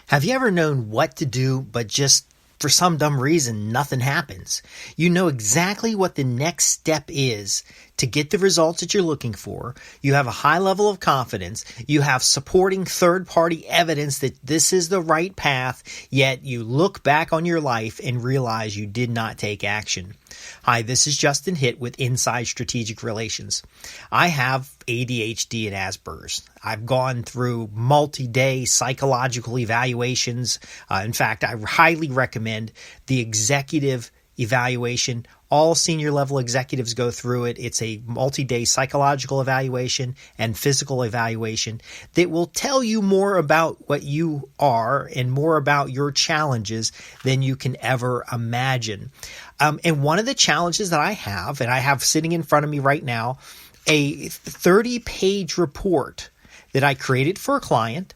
Have you ever known what to do, but just for some dumb reason, nothing happens? You know exactly what the next step is to get the results that you're looking for. You have a high level of confidence. You have supporting third-party evidence that this is the right path, yet you look back on your life and realize you did not take action. Hi, this is Justin Hitt with Inside Strategic Relations. I have ADHD and Asperger's. I've gone through multi-day psychological evaluations. In fact, I highly recommend the executive evaluation. All senior level executives go through it. It's a multi-day psychological evaluation and physical evaluation that will tell you more about what you are and more about your challenges than you can ever imagine. And one of the challenges that I have sitting in front of me right now, a 30-page report that I created for a client.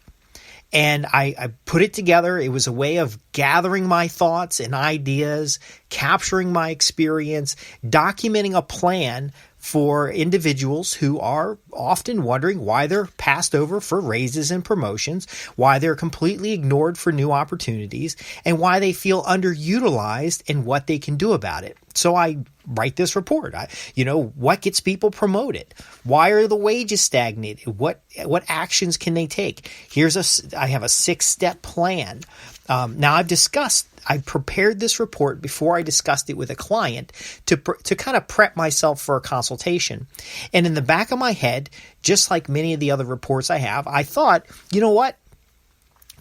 And I put it together. It was a way of gathering my thoughts and ideas, capturing my experience, documenting a plan for individuals who are often wondering why they're passed over for raises and promotions, why they're completely ignored for new opportunities, and why they feel underutilized and what they can do about it. So I write this report. What gets people promoted? Why are the wages stagnated? What actions can they take? I have a 6-step plan. Now I prepared this report before I discussed it with a client to kind of prep myself for a consultation. And in the back of my head, just like many of the other reports I have, I thought, you know what?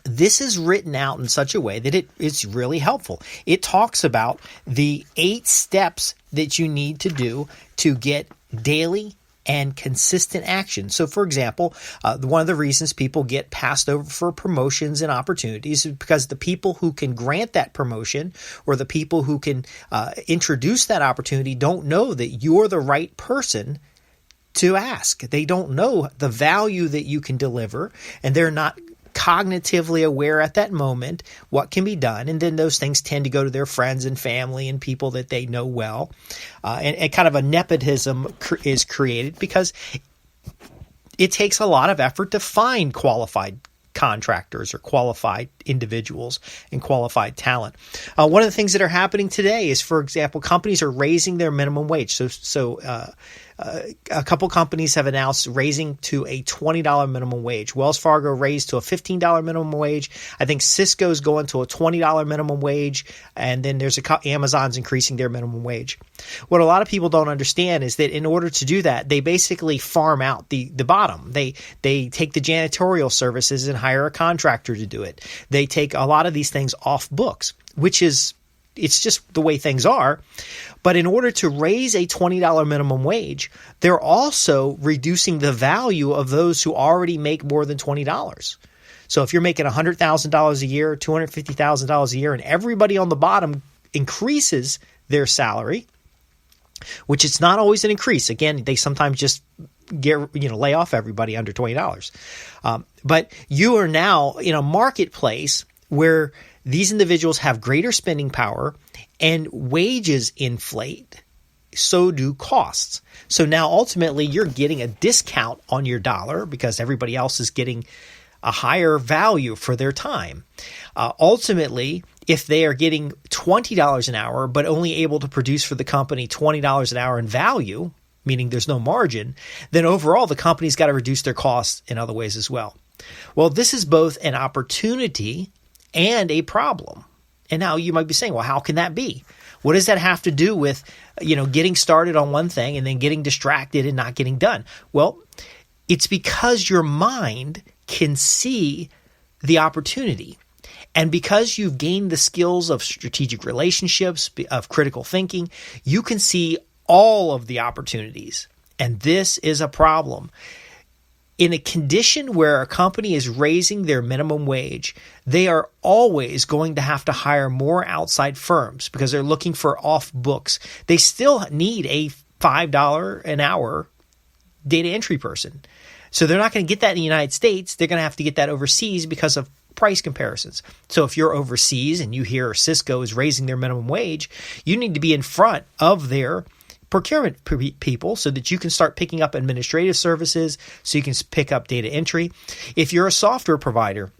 This is written out in such a way that it's really helpful. It talks about the 8 steps that you need to do to get daily and consistent action. So, for example, one of the reasons people get passed over for promotions and opportunities is because the people who can grant that promotion or the people who can introduce that opportunity don't know that you're the right person to ask. They don't know the value that you can deliver, and they're not cognitively aware at that moment what can be done. And then those things tend to go to their friends and family and people that they know well. And kind of a nepotism is created because it takes a lot of effort to find qualified contractors or qualified individuals and qualified talent. One of the things that are happening today is, for example, companies are raising their minimum wage. So a couple companies have announced raising to a $20 minimum wage. Wells Fargo raised to a $15 minimum wage. I think Cisco's going to a $20 minimum wage. And then there's Amazon's increasing their minimum wage. What a lot of people don't understand is that in order to do that, they basically farm out the bottom. They take the janitorial services and hire a contractor to do it. They take a lot of these things off books, it's just the way things are. But in order to raise a $20 minimum wage, they're also reducing the value of those who already make more than $20. So if you're making $100,000 a year, $250,000 a year, and everybody on the bottom increases their salary, which it's not always an increase. Again, they sometimes just lay off everybody under $20. But you are now in a marketplace where these individuals have greater spending power and wages inflate. So do costs. So now ultimately you're getting a discount on your dollar because everybody else is getting a higher value for their time. Ultimately, if they are getting $20 an hour but only able to produce for the company $20 an hour in value, meaning there's no margin, then overall the company's got to reduce their costs in other ways as well. Well, this is both an opportunity and a problem. And now you might be saying, well, how can that be? What does that have to do with, getting started on one thing and then getting distracted and not getting done? Well, it's because your mind can see the opportunity. And because you've gained the skills of strategic relationships, of critical thinking, you can see all of the opportunities. And this is a problem. In a condition where a company is raising their minimum wage, they are always going to have to hire more outside firms because they're looking for off books. They still need a $5 an hour data entry person. So they're not going to get that in the United States. They're going to have to get that overseas because of price comparisons. So if you're overseas and you hear Cisco is raising their minimum wage, you need to be in front of their procurement people so that you can start picking up administrative services, so you can pick up data entry. If you're a software provider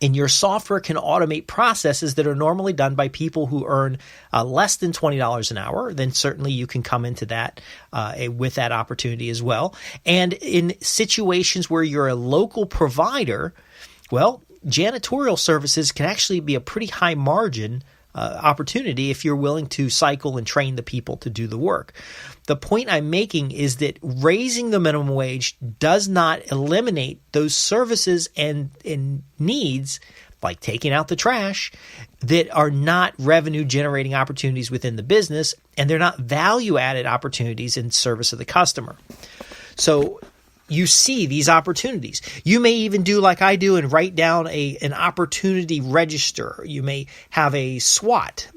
And your software can automate processes that are normally done by people who earn less than $20 an hour. Then certainly you can come into that with that opportunity as well. And in situations where you're a local provider, well, janitorial services can actually be a pretty high margin opportunity if you're willing to cycle and train the people to do the work. The point I'm making is that raising the minimum wage does not eliminate those services and needs, like taking out the trash, that are not revenue generating opportunities within the business, and they're not value added opportunities in service of the customer. So you see these opportunities. You may even do like I do and write down an opportunity register. You may have a SWOT,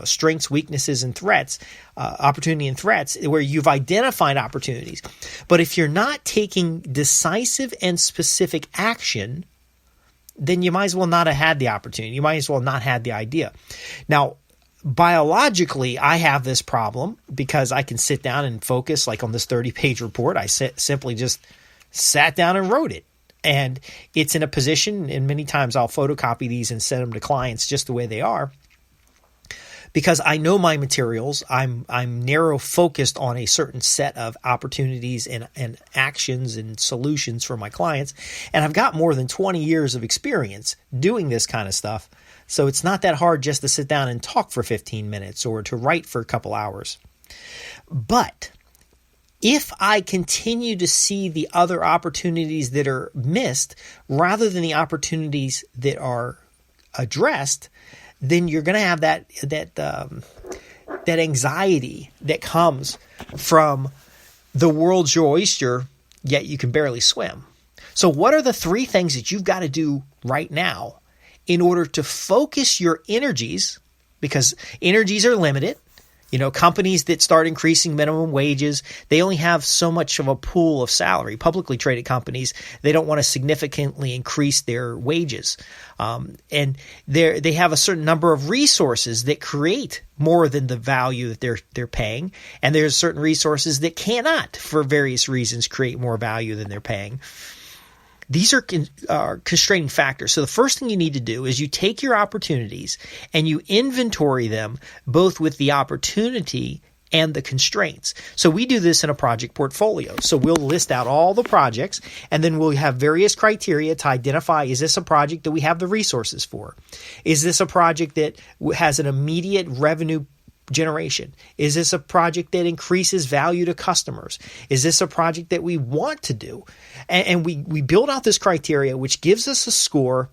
strengths, weaknesses, and threats, opportunity and threats, where you've identified opportunities. But if you're not taking decisive and specific action, then you might as well not have had the opportunity. You might as well not had the idea. Now, biologically, I have this problem because I can sit down and focus, like on this 30-page report. I simply just sat down and wrote it. And it's in a position, and many times I'll photocopy these and send them to clients just the way they are, because I know my materials. I'm narrow focused on a certain set of opportunities and actions and solutions for my clients. And I've got more than 20 years of experience doing this kind of stuff. So it's not that hard just to sit down and talk for 15 minutes or to write for a couple hours. But if I continue to see the other opportunities that are missed rather than the opportunities that are addressed, then you're going to have that anxiety that comes from the world's your oyster, yet you can barely swim. So what are the 3 things that you've got to do right now in order to focus your energies, because energies are limited? Companies that start increasing minimum wages, they only have so much of a pool of salary. Publicly traded companies, they don't want to significantly increase their wages. And they have a certain number of resources that create more than the value that they're paying. And there's certain resources that cannot, for various reasons, create more value than they're paying. These are constraining factors. So the first thing you need to do is you take your opportunities and you inventory them, both with the opportunity and the constraints. So we do this in a project portfolio. So we'll list out all the projects, and then we'll have various criteria to identify, is this a project that we have the resources for? Is this a project that has an immediate revenue generation? Is this a project that increases value to customers? Is this a project that we want to do? And we build out this criteria, which gives us a score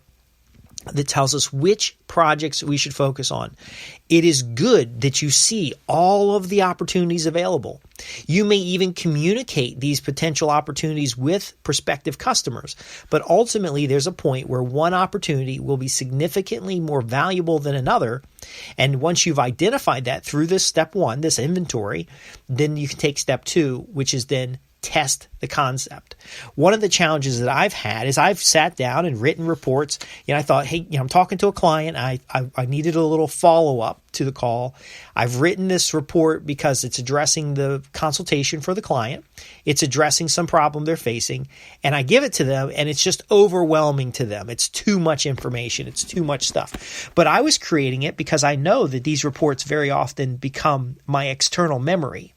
that tells us which projects we should focus on. It is good that you see all of the opportunities available. You may even communicate these potential opportunities with prospective customers, but ultimately there's a point where one opportunity will be significantly more valuable than another. And once you've identified that through this step 1, this inventory, then you can take step 2, which is then test the concept. One of the challenges that I've had is I've sat down and written reports. I thought, hey, I'm talking to a client. I needed a little follow-up to the call. I've written this report because it's addressing the consultation for the client. It's addressing some problem they're facing. And I give it to them, and it's just overwhelming to them. It's too much information. It's too much stuff. But I was creating it because I know that these reports very often become my external memory.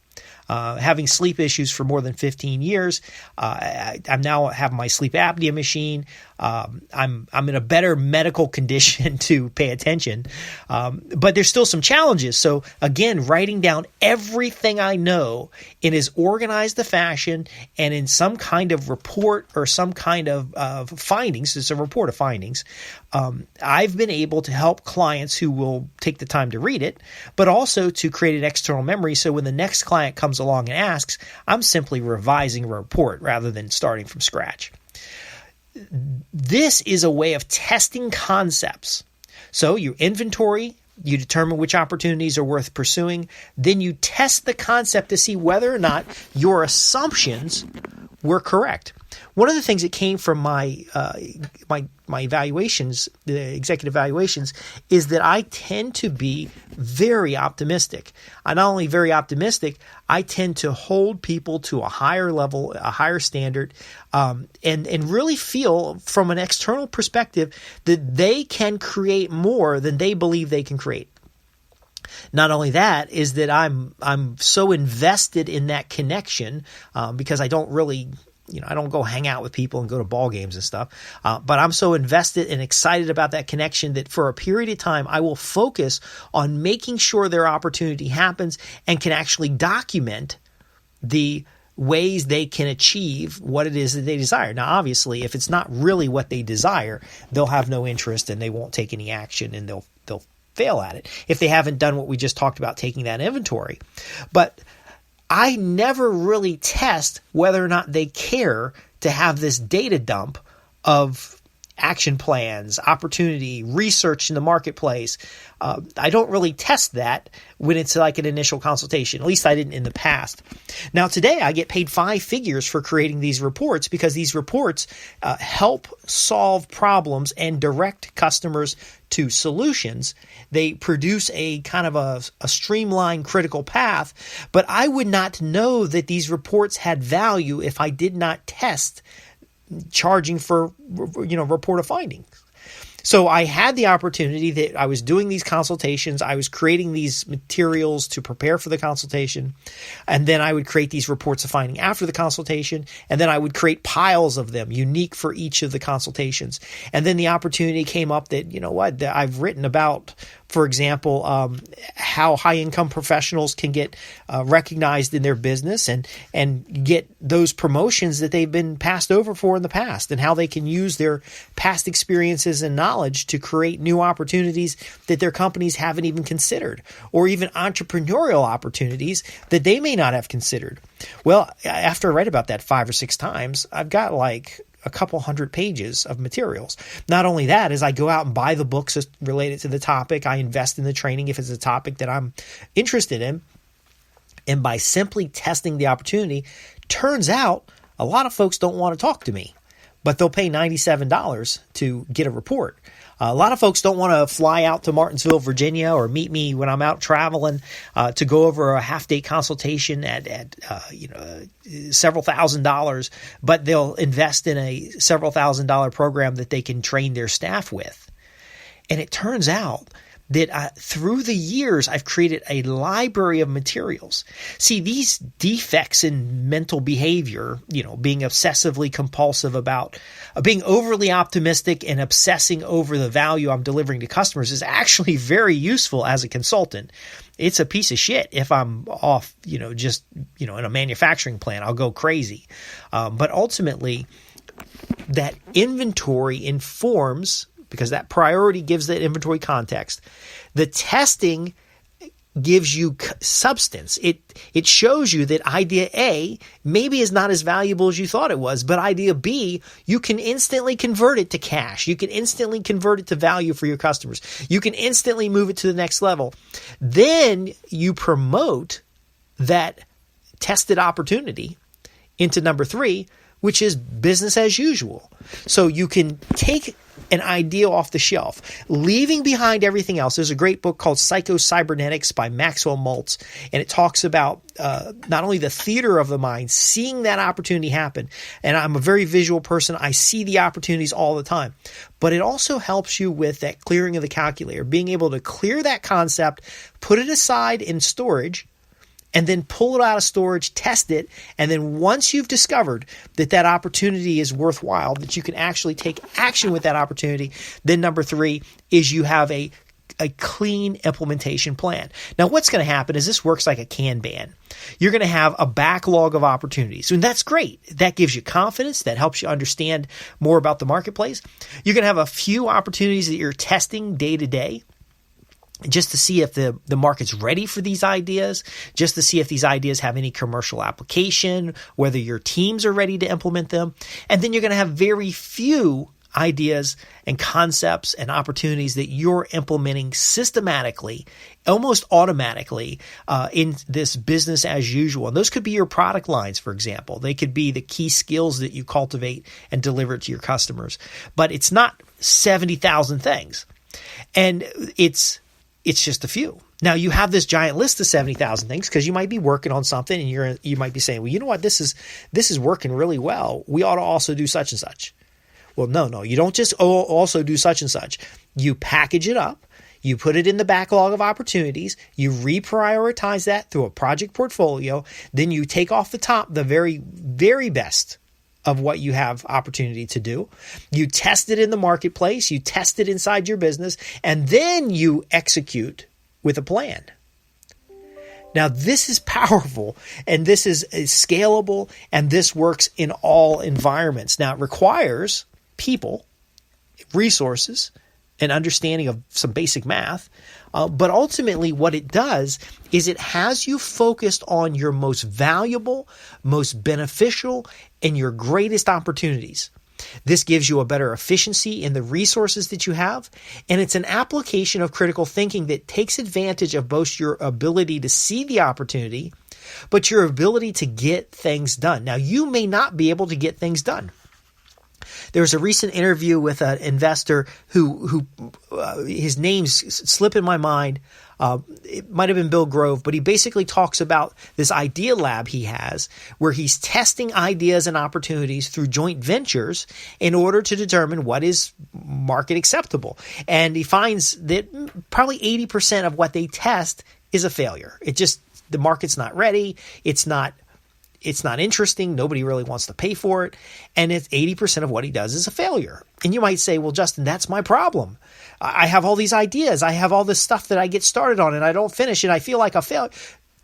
Having sleep issues for more than 15 years, I now have my sleep apnea machine. I'm in a better medical condition to pay attention, but there's still some challenges. So again, writing down everything I know in as organized a fashion and in some kind of report or some kind of findings. It's a report of findings. I've been able to help clients who will take the time to read it, but also to create an external memory. So when the next client comes along and asks, I'm simply revising a report rather than starting from scratch. This is a way of testing concepts. So you inventory, you determine which opportunities are worth pursuing, then you test the concept to see whether or not your assumptions were correct. one of the things that came from my evaluations, the executive evaluations, is that I tend to be very optimistic. I'm not only very optimistic, I tend to hold people to a higher level, a higher standard, and really feel from an external perspective that they can create more than they believe they can create. Not only that, is that I'm so invested in that connection because I don't really, I don't go hang out with people and go to ball games and stuff. But I'm so invested and excited about that connection that for a period of time, I will focus on making sure their opportunity happens and can actually document the ways they can achieve what it is that they desire. Now, obviously, if it's not really what they desire, they'll have no interest and they won't take any action and they'll fail at it if they haven't done what we just talked about, taking that inventory. But I never really test whether or not they care to have this data dump of action plans, opportunity, research in the marketplace. I don't really test that when it's like an initial consultation. At least I didn't in the past. Now today I get paid 5 figures for creating these reports because these reports help solve problems and direct customers to solutions. They produce a kind of a streamlined critical path, but I would not know that these reports had value if I did not test charging for, report of findings. So I had the opportunity that I was doing these consultations. I was creating these materials to prepare for the consultation. And then I would create these reports of finding after the consultation. And then I would create piles of them unique for each of the consultations. And then the opportunity came up that, that I've written about, for example, how high-income professionals can get recognized in their business and get those promotions that they've been passed over for in the past, and how they can use their past experiences and knowledge to create new opportunities that their companies haven't even considered, or even entrepreneurial opportunities that they may not have considered. Well, after I read about that 5 or 6 times, I've got like a couple hundred pages of materials. Not only that, as I go out and buy the books related to the topic, I invest in the training if it's a topic that I'm interested in. And by simply testing the opportunity, turns out a lot of folks don't want to talk to me, but they'll pay $97 to get a report. A lot of folks don't want to fly out to Martinsville, Virginia, or meet me when I'm out traveling to go over a half-day consultation at several $1,000s, but they'll invest in a several $1,000 program that they can train their staff with. And it turns out that through the years, I've created a library of materials. See, these defects in mental behavior, being obsessively compulsive about being overly optimistic and obsessing over the value I'm delivering to customers is actually very useful as a consultant. It's a piece of shit if I'm off, in a manufacturing plant. I'll go crazy. But ultimately, that inventory informs, because that priority gives that inventory context. The testing gives you substance. It shows you that idea A maybe is not as valuable as you thought it was, but idea B, you can instantly convert it to cash. You can instantly convert it to value for your customers. You can instantly move it to the next level. Then you promote that tested opportunity into number 3, which is business as usual. So you can take an idea off the shelf, leaving behind everything else. There's a great book called Psycho-Cybernetics by Maxwell Maltz, and it talks about not only the theater of the mind, seeing that opportunity happen. And I'm a very visual person. I see the opportunities all the time. But it also helps you with that clearing of the calculator, being able to clear that concept, put it aside in storage, and then pull it out of storage, test it, and then once you've discovered that that opportunity is worthwhile, that you can actually take action with that opportunity, then number 3 is you have a clean implementation plan. Now, what's going to happen is this works like a Kanban. You're going to have a backlog of opportunities, and that's great. That gives you confidence. That helps you understand more about the marketplace. You're going to have a few opportunities that you're testing day to day, just to see if the market's ready for these ideas, just to see if these ideas have any commercial application, whether your teams are ready to implement them. And then you're going to have very few ideas and concepts and opportunities that you're implementing systematically, almost automatically in this business as usual. And those could be your product lines, for example. They could be the key skills that you cultivate and deliver to your customers. But it's not 70,000 things. And it's just a few. Now, you have this giant list of 70,000 things because you might be working on something and you might be saying, well, you know what, this is working really well. We ought to also do such and such. Well, no, you don't just also do such and such. You package it up. You put it in the backlog of opportunities. You reprioritize that through a project portfolio. Then you take off the top the very, very best of what you have opportunity to do. You test it in the marketplace. You test it inside your business. And then you execute with a plan. Now, this is powerful, and this is scalable, and this works in all environments. Now, it requires people, resources, an understanding of some basic math. But ultimately, what it does is it has you focused on your most valuable, most beneficial, and your greatest opportunities. This gives you a better efficiency in the resources that you have, and it's an application of critical thinking that takes advantage of both your ability to see the opportunity, but your ability to get things done. Now, you may not be able to get things done. There was a recent interview with an investor who his name's slipping my mind. It might have been Bill Grove, but he basically talks about this idea lab he has where he's testing ideas and opportunities through joint ventures in order to determine what is market acceptable. And he finds that probably 80% of what they test is a failure. The market's not ready. It's not interesting. Nobody really wants to pay for it. And it's 80% of what he does is a failure. And you might say, well, Justin, that's my problem. I have all these ideas. I have all this stuff that I get started on and I don't finish and I feel like a failure.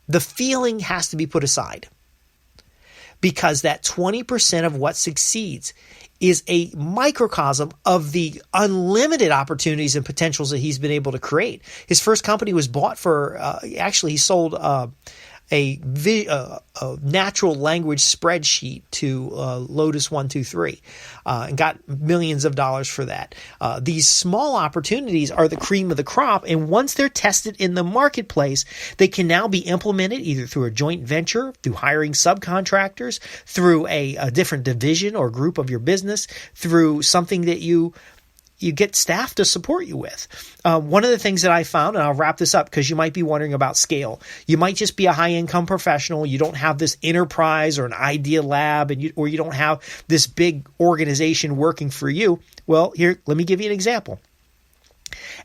The feeling has to be put aside because that 20% of what succeeds is a microcosm of the unlimited opportunities and potentials that he's been able to create. His first company was bought for, he sold a natural language spreadsheet to Lotus 123 and got millions of dollars for that. These small opportunities are the cream of the crop, and once they're tested in the marketplace, they can now be implemented either through a joint venture, through hiring subcontractors, through a different division or group of your business, through something that you get staff to support you with. One of the things that I found, and I'll wrap this up because you might be wondering about scale. You might just be a high-income professional. You don't have this enterprise or an idea lab, or you don't have this big organization working for you. Well, here, let me give you an example.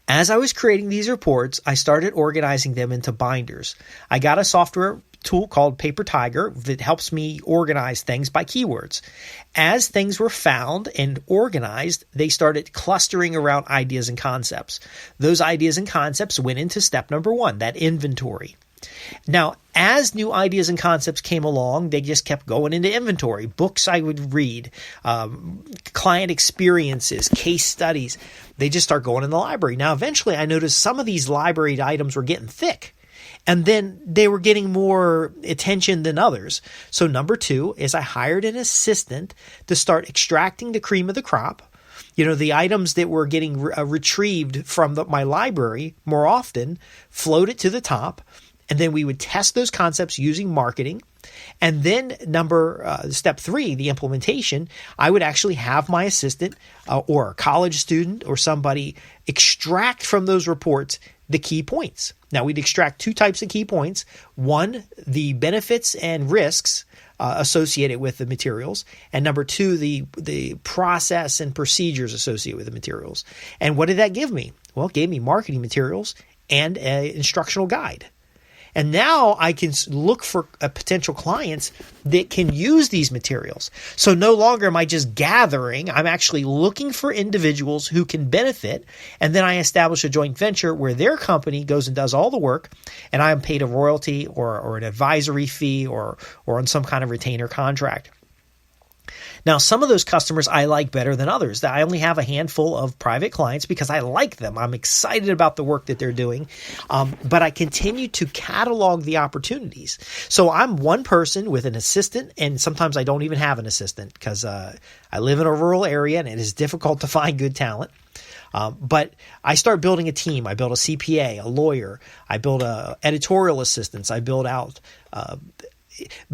As I was creating these reports, I started organizing them into binders. I got a software tool called Paper Tiger that helps me organize things by keywords. As things were found and organized, they started clustering around ideas and concepts. Those ideas and concepts went into step number 1, that inventory. Now, as new ideas and concepts came along, they just kept going into inventory. Books I would read, client experiences, case studies, they just start going in the library. Now, eventually I noticed some of these library items were getting thick. And then they were getting more attention than others. So number 2 is I hired an assistant to start extracting the cream of the crop. The items that were getting retrieved from my library more often, float it to the top. And then we would test those concepts using marketing. And then step 3, the implementation, I would actually have my assistant or a college student or somebody extract from those reports the key points. Now, we'd extract 2 types of key points. 1, the benefits and risks associated with the materials. And number 2, the process and procedures associated with the materials. And what did that give me? Well, it gave me marketing materials and an instructional guide. And now I can look for potential clients that can use these materials. So no longer am I just gathering. I'm actually looking for individuals who can benefit. And then I establish a joint venture where their company goes and does all the work. And I am paid a royalty or an advisory fee or on some kind of retainer contract. Now, some of those customers I like better than others. I only have a handful of private clients because I like them. I'm excited about the work that they're doing, but I continue to catalog the opportunities. So I'm one person with an assistant, and sometimes I don't even have an assistant because I live in a rural area and it is difficult to find good talent. But I start building a team. I build a CPA, a lawyer. I build editorial assistants. I build out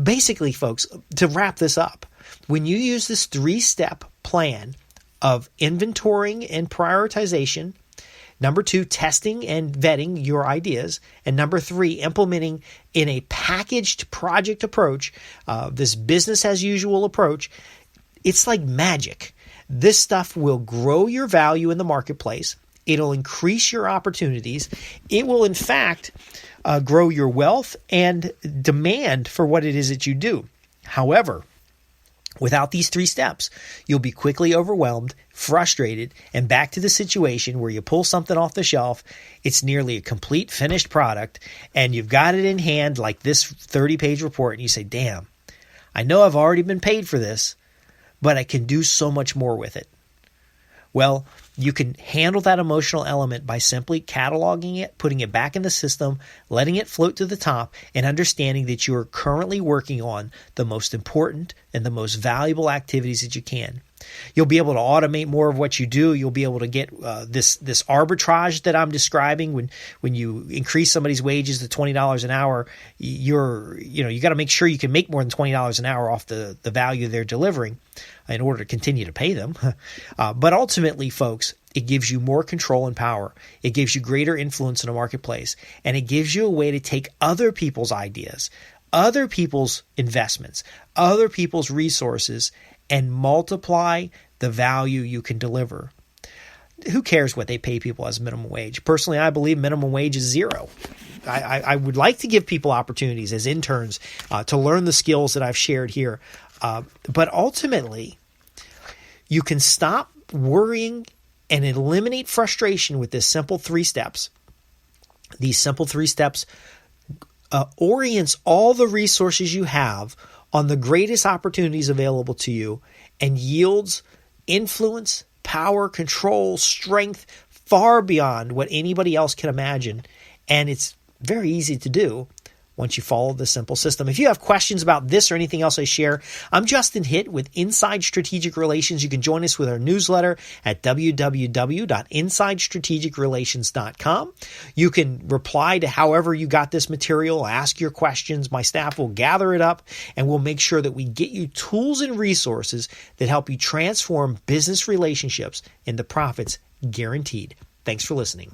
basically, folks, to wrap this up, when you use this 3-step plan of inventorying and prioritization, number 2, testing and vetting your ideas, and number 3, implementing in a packaged project approach, this business as usual approach, it's like magic. This stuff will grow your value in the marketplace. It'll increase your opportunities. It will, in fact, grow your wealth and demand for what it is that you do. However, without these 3 steps, you'll be quickly overwhelmed, frustrated, and back to the situation where you pull something off the shelf, it's nearly a complete finished product, and you've got it in hand like this 30-page report, and you say, damn, I know I've already been paid for this, but I can do so much more with it. Well, you can handle that emotional element by simply cataloging it, putting it back in the system, letting it float to the top, and understanding that you are currently working on the most important and the most valuable activities that you can. You'll be able to automate more of what you do. You'll be able to get this arbitrage that I'm describing. When you increase somebody's wages to $20 an hour, you got to make sure you can make more than $20 an hour off the value they're delivering in order to continue to pay them. But ultimately, folks, it gives you more control and power. It gives you greater influence in a marketplace, and it gives you a way to take other people's ideas, other people's investments, other people's resources, and multiply the value you can deliver. Who cares what they pay people as minimum wage? Personally, I believe minimum wage is zero. I would like to give people opportunities as interns to learn the skills that I've shared here. But ultimately, you can stop worrying and eliminate frustration with this simple 3 steps. These simple 3 steps orients all the resources you have on the greatest opportunities available to you and yields influence, power, control, strength far beyond what anybody else can imagine. And it's very easy to do once you follow the simple system. If you have questions about this or anything else I share, I'm Justin Hitt with Inside Strategic Relations. You can join us with our newsletter at www.insidestrategicrelations.com. You can reply to however you got this material, ask your questions. My staff will gather it up, and we'll make sure that we get you tools and resources that help you transform business relationships into profits guaranteed. Thanks for listening.